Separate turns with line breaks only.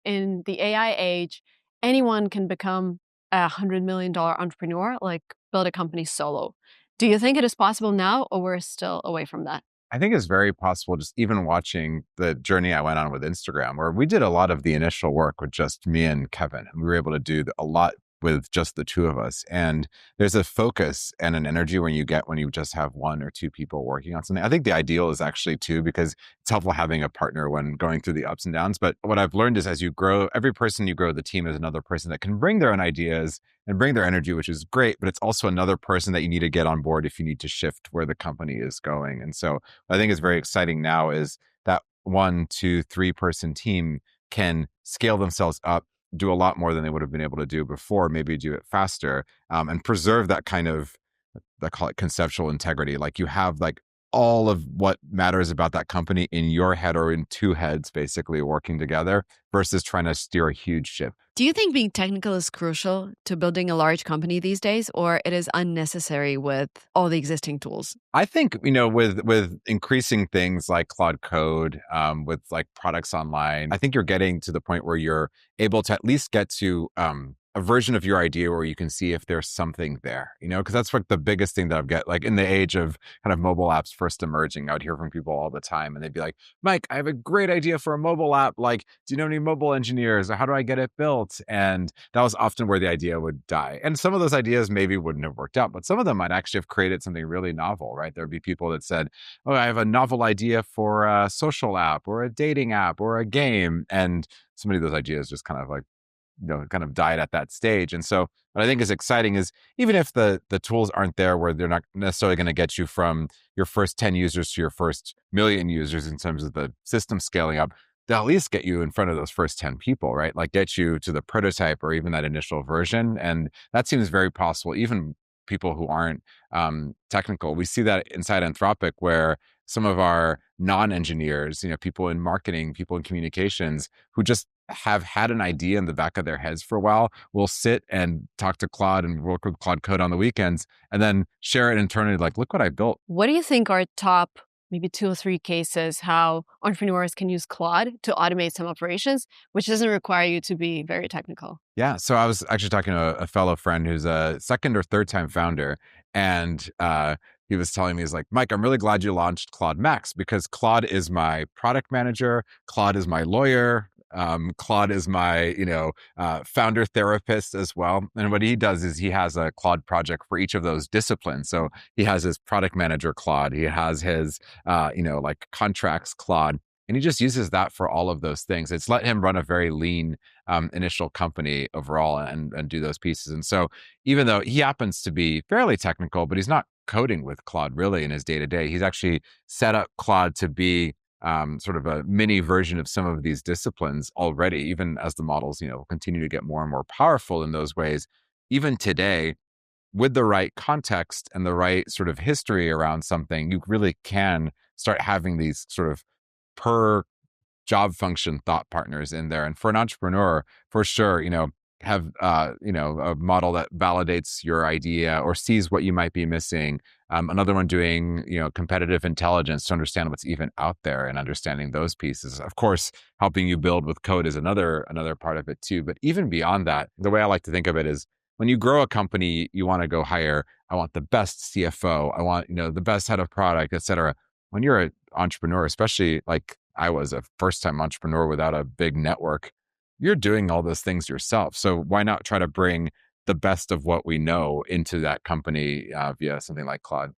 in the AI age, anyone can become $100 million entrepreneur, like build a company solo. Do you think it is possible now, or we're still away from that?
I think it's very possible, just even watching the journey I went on with Instagram, where we did a lot of the initial work with just me and Kevin. And we were able to do a lot with just the two of us. And there's a focus and an energy when you get when you just have one or two people working on something. I think the ideal is actually two, because it's helpful having a partner when going through the ups and downs. But what I've learned is as you grow, every person you grow the team is another person that can bring their own ideas and bring their energy, which is great. But it's also another person that you need to get on board if you need to shift where the company is going. And so what I think is very exciting now is that 1, 2, 3 person team can scale themselves up, do a lot more than they would have been able to do before, maybe do it faster, and preserve that kind of, I call it conceptual integrity. Like you have like all of what matters about that company in your head or in two heads, basically working together versus trying to steer a huge ship.
Do you think being technical is crucial to building a large company these days, or it is unnecessary with all the existing tools?
I think, with increasing things like Claude Code, with like products online, I think you're getting to the point where you're able to at least get to a version of your idea where you can see if there's something there, because that's like the biggest thing that I've got, like in the age of kind of mobile apps first emerging, I would hear from people all the time and they'd be like, Mike, I have a great idea for a mobile app. Like, do you know any mobile engineers, or how do I get it built? And that was often where the idea would die. And some of those ideas maybe wouldn't have worked out, but some of them might actually have created something really novel, right? There'd be people that said, oh, I have a novel idea for a social app or a dating app or a game. And so many of those ideas just kind of like, kind of died at that stage. And so what I think is exciting is even if the tools aren't there where they're not necessarily going to get you from your first 10 users to your first million users in terms of the system scaling up, they'll at least get you in front of those first 10 people, right? Like get you to the prototype or even that initial version. And that seems very possible, even people who aren't technical. We see that inside Anthropic, where some of our non-engineers, people in marketing, people in communications who just have had an idea in the back of their heads for a while will sit and talk to Claude and work with Claude Code on the weekends and then share it internally, like, look what I built.
What do you think are top maybe 2 or 3 cases how entrepreneurs can use Claude to automate some operations, which doesn't require you to be very technical?
Yeah. So I was actually talking to a fellow friend who's a second or third time founder. And he was telling me, he's like, Mike, I'm really glad you launched Claude Max, because Claude is my product manager. Claude is my lawyer. Claude is my, founder therapist as well. And what he does is he has a Claude project for each of those disciplines. So he has his product manager Claude. He has his, like contracts Claude. And he just uses that for all of those things. It's let him run a very lean initial company overall and do those pieces. And so even though he happens to be fairly technical, but he's not coding with Claude really in his day to day, he's actually set up Claude to be sort of a mini version of some of these disciplines already, even as the models, continue to get more and more powerful in those ways. Even today, with the right context and the right sort of history around something, you really can start having these sort of per job function thought partners in there. And for an entrepreneur, for sure, have a model that validates your idea or sees what you might be missing. Another one doing competitive intelligence to understand what's even out there and understanding those pieces. Of course, helping you build with code is another part of it too. But even beyond that, the way I like to think of it is when you grow a company, you want to go hire. I want the best CFO. I want the best head of product, et cetera. When you're an entrepreneur, especially like I was a first-time entrepreneur without a big network, you're doing all those things yourself. So why not try to bring the best of what we know into that company via something like Claude?